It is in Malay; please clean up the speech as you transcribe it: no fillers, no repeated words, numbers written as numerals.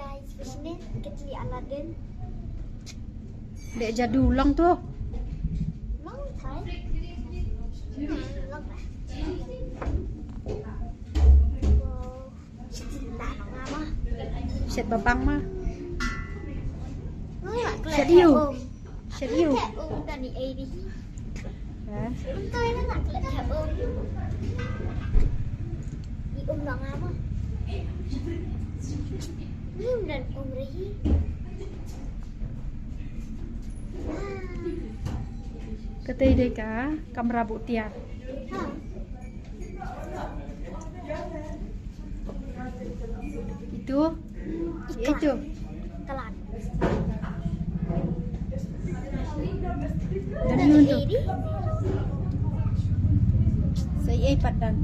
guys, sini kita lihat Aladdin. Dek jadu ulang tuh. Mau thay? Long à? Wow, đã nó ngam á. Set babang mah. Set yêu. Set yêu. Udah nih ini. Hả? Tôi nó nặng lại theo Đi nó ngam á. Nhưng lần đi. Ketei deh kah, kamera butiar. Itu Telan. Dan yun tuh. Saya padan.